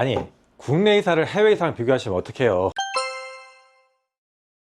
아니, 국내 이사를 해외 이사랑 비교하시면 어떡해요.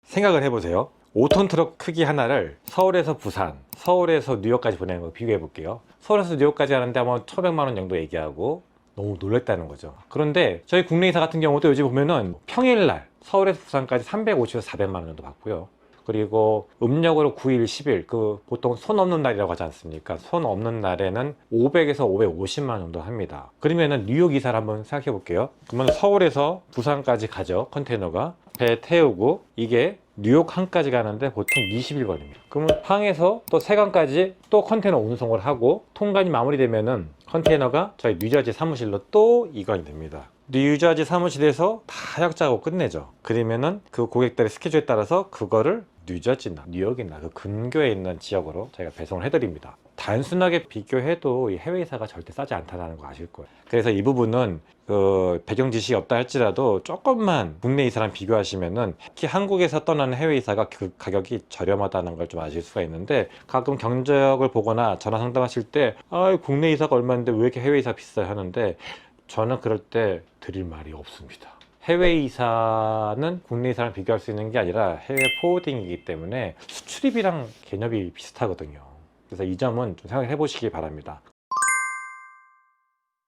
생각을 해보세요. 5톤 트럭 크기 하나를 서울에서 부산, 서울에서 뉴욕까지 보내는 거 비교해 볼게요. 서울에서 뉴욕까지 하는데 아마 1,100만 원 정도 얘기하고 너무 놀랬다는 거죠. 그런데 저희 국내 이사 같은 경우도 요즘 보면은 평일날 서울에서 부산까지 350에서 400만 원 정도 받고요. 그리고 음력으로 9일, 10일, 그 보통 손 없는 날이라고 하지 않습니까? 손 없는 날에는 500에서 550만 원 정도 합니다. 그러면은 뉴욕 이사를 한번 생각해 볼게요. 그러면 서울에서 부산까지 가죠. 컨테이너가 배 태우고 이게 뉴욕 항까지 가는데 보통 20일 걸립니다. 그러면 항에서 또 세관까지 또 컨테이너 운송을 하고 통관이 마무리되면은 컨테이너가 저희 뉴저지 사무실로 또 이관이 됩니다. 뉴저지 사무실에서 다 하역 작업 끝내죠. 그러면은 그 고객들의 스케줄에 따라서 그거를 뉴저지나 뉴욕이나 그 근교에 있는 지역으로 저희가 배송을 해드립니다. 단순하게 비교해도 이 해외이사가 절대 싸지 않다는 거 아실 거예요. 그래서 이 부분은 그 배경 지식이 없다 할지라도 조금만 국내 이사랑 비교하시면은 특히 한국에서 떠나는 해외 이사가 그 가격이 저렴하다는 걸 좀 아실 수가 있는데, 가끔 경적을 보거나 전화 상담하실 때 국내 이사가 얼마인데 왜 이렇게 해외 이사 비싸요 하는데, 저는 그럴 때 드릴 말이 없습니다. 해외 이사는 국내 이사랑 비교할 수 있는 게 아니라 해외 포워딩이기 때문에 수출입이랑 개념이 비슷하거든요. 그래서 이 점은 좀 생각해 보시기 바랍니다.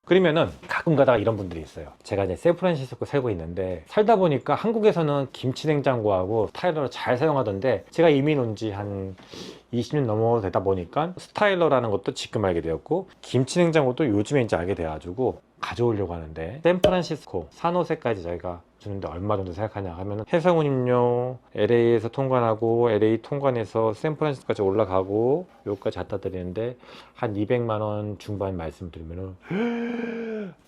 그러면은 가끔 가다가 이런 분들이 있어요. 제가 이제 샌프란시스코 살고 있는데, 살다 보니까 한국에서는 김치 냉장고하고 스타일러를 잘 사용하던데, 제가 이민 온 지 한 20년 넘어 되다 보니까 스타일러라는 것도 지금 알게 되었고 김치 냉장고도 요즘에 이제 알게 돼가지고 가져오려고 하는데, 샌프란시스코 산호세까지 저희가 주는데 얼마 정도 생각하냐 하면은 해상운임료 LA에서 통관하고 LA 통관해서 샌프란시스코까지 올라가고 여기까지 갖다 드리는데 한 200만 원 중반 말씀드리면은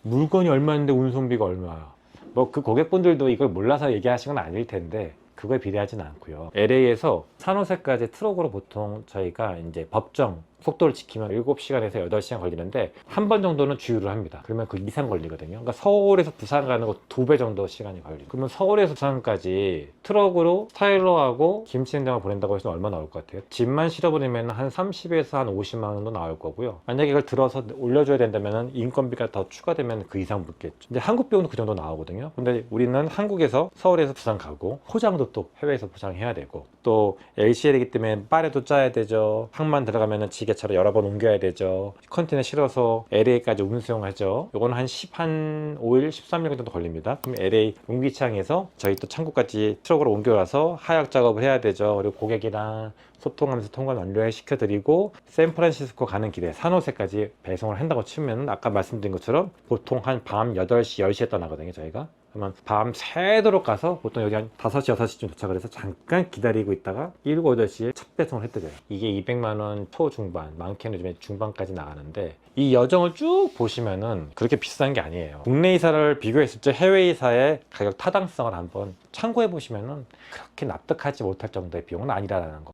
물건이 얼마인데 운송비가 얼마야. 뭐 그 고객분들도 이걸 몰라서 얘기하신 건 아닐 텐데 그거에 비례하진 않고요. LA에서 산호세까지 트럭으로 보통 저희가 이제 법정 속도를 지키면 7시간에서 8시간 걸리는데 한 번 정도는 주유를 합니다. 그러면 그 이상 걸리거든요. 그러니까 서울에서 부산 가는 거 2배 정도 시간이 걸리고, 그러면 서울에서 부산까지 트럭으로 타일러하고 김치냉장을 보낸다고 해서 얼마 나올 것 같아요? 짐만 실어버리면 한 30에서 한 50만 원 정도 나올 거고요. 만약에 이걸 들어서 올려줘야 된다면 인건비가 더 추가되면 그 이상 붙겠죠. 근데 한국 비용도 그 정도 나오거든요. 근데 우리는 한국에서 서울에서 부산 가고 포장도 또 해외에서 포장해야 되고, 또 LCL이기 때문에 빨래도 짜야 되죠. 항만 들어가면은 기계차로 여러 번 옮겨야 되죠. 컨테이너 실어서 LA까지 운송하죠. 요거는 한 5일, 13일 정도 걸립니다. 그럼 LA 옮기창에서 저희 또 창고까지 트럭으로 옮겨와서 하역 작업을 해야 되죠. 그리고 고객이랑 소통하면서 통관 완료시켜드리고 샌프란시스코 가는 길에 산호세까지 배송을 한다고 치면 아까 말씀드린 것처럼 보통 한 밤 8시, 10시에 떠나거든요, 저희가. 그러면 밤 새도록 가서 보통 여기 한 5시, 6시쯤 도착을 해서 잠깐 기다리고 있다가 7, 8시에 첫 배송을 해드려요. 이게 200만 원 초중반, 많게는 요즘에 중반까지 나가는데, 이 여정을 쭉 보시면은 그렇게 비싼 게 아니에요. 국내 이사를 비교했을 때 해외 이사의 가격 타당성을 한번 참고해 보시면은 그렇게 납득하지 못할 정도의 비용은 아니라는 거.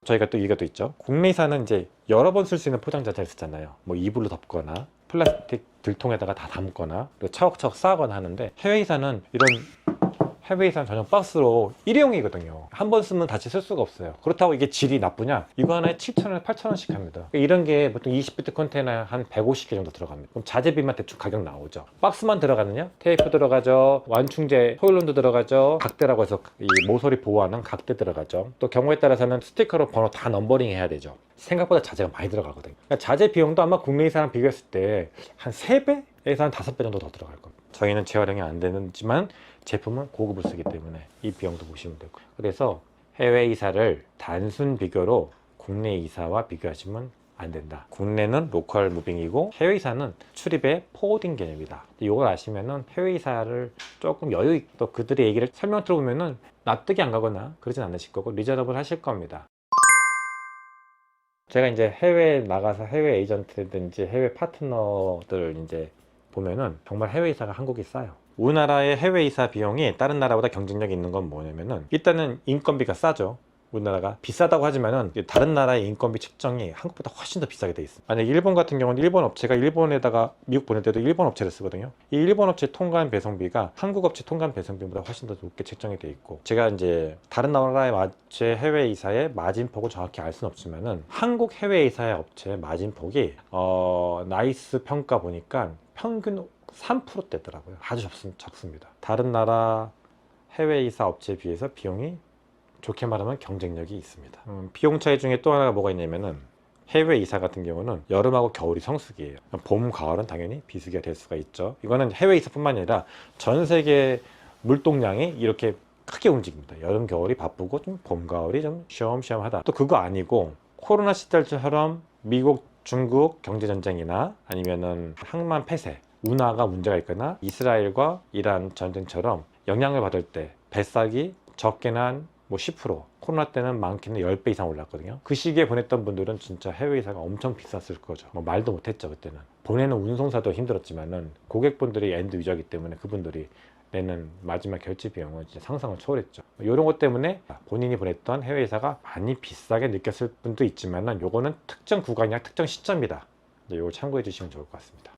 저희가 또 이게 또 있죠. 국내 이사는 이제 여러 번 쓸 수 있는 포장자재를 쓰잖아요. 뭐 이불로 덮거나 플라스틱 들통에다가 다 담거나 그리고 차곡차곡 싸거나 하는데, 해외 이사는 해외 이사는 전용 박스로 일회용이거든요. 한 번 쓰면 다시 쓸 수가 없어요. 그렇다고 이게 질이 나쁘냐? 이거 하나에 7,000원, 8,000원씩 합니다. 이런 게 보통 20피트 컨테이너에 한 150개 정도 들어갑니다. 그럼 자재비만 대충 가격 나오죠. 박스만 들어가느냐? 테이프 들어가죠. 완충제, 포일론도 들어가죠. 각대라고 해서 이 모서리 보호하는 각대 들어가죠. 또 경우에 따라서는 스티커로 번호 다 넘버링 해야 되죠. 생각보다 자재가 많이 들어가거든요. 그러니까 자재 비용도 아마 국내 이사랑 비교했을 때 한 3배에서 한 5배 정도 더 들어갈 겁니다. 저희는 재활용이 안 되지만 제품은 고급을 쓰기 때문에 이 비용도 보시면 되고, 그래서 해외 이사를 단순 비교로 국내 이사와 비교하시면 안 된다. 국내는 로컬 무빙이고 해외 이사는 출입의 포워딩 개념이다. 이걸 아시면은 해외 이사를 조금 여유 있게 또 그들의 얘기를 설명 들어보면은 납득이 안 가거나 그러진 않으실 거고 리저너블 하실 겁니다. 제가 이제 해외에 나가서 해외 에이전트든지 해외 파트너들 이제 보면은 정말 해외 이사가 한국이 싸요. 우리나라의 해외 이사 비용이 다른 나라보다 경쟁력이 있는 건 뭐냐면은, 일단은 인건비가 싸죠. 우리나라가 비싸다고 하지만은 다른 나라의 인건비 측정이 한국보다 훨씬 더 비싸게 돼 있습니다. 만약 일본 같은 경우는 일본 업체가 일본에다가 미국 보낼 때도 일본 업체를 쓰거든요. 이 일본 업체 통관 배송비가 한국 업체 통관 배송비보다 훨씬 더 높게 책정이 돼 있고, 제가 이제 다른 나라의 업체 해외 이사의 마진폭을 정확히 알 수는 없지만은 한국 해외 이사의 업체의 마진폭이 나이스 평가 보니까 평균 3%대더라고요. 아주 적습니다. 다른 나라 해외 이사 업체에 비해서 비용이 좋게 말하면 경쟁력이 있습니다. 비용 차이 중에 또 하나가 뭐가 있냐면은 해외 이사 같은 경우는 여름하고 겨울이 성수기예요. 봄, 가을은 당연히 비수기가 될 수가 있죠. 이거는 해외 이사뿐만 아니라 전 세계 물동량이 이렇게 크게 움직입니다. 여름, 겨울이 바쁘고 좀 봄, 가을이 좀 쉬엄쉬엄하다. 또 그거 아니고 코로나 시절처럼 미국, 중국 경제전쟁이나 아니면은 항만 폐쇄, 운하가 문제가 있거나 이스라엘과 이란 전쟁처럼 영향을 받을 때 배싹이 적게는 한 10%, 코로나 때는 많게는 10배 이상 올랐거든요. 그 시기에 보냈던 분들은 진짜 해외 이사가 엄청 비쌌을 거죠. 말도 못했죠. 그때는 보내는 운송사도 힘들었지만은 고객분들이 엔드 유저이기 때문에 그분들이 내는 마지막 결제 비용은 진짜 상상을 초월했죠. 이런 것 때문에 본인이 보냈던 해외 이사가 많이 비싸게 느꼈을 분도 있지만은 요거는 특정 구간이나 특정 시점이다. 이거 참고해 주시면 좋을 것 같습니다.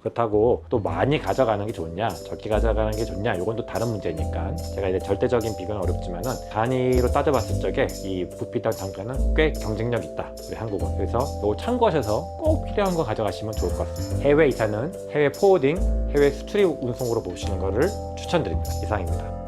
그렇다고 또 많이 가져가는 게 좋냐 적게 가져가는 게 좋냐 이건 또 다른 문제니까 제가 이제 절대적인 비교는 어렵지만은 단위로 따져봤을 적에 이 부피당 단가는 꽤 경쟁력 있다 우리 한국은. 그래서 이거 참고하셔서 꼭 필요한 거 가져가시면 좋을 것 같습니다. 해외 이사는 해외 포워딩 해외 수출입 운송으로 보시는 거를 추천드립니다. 이상입니다.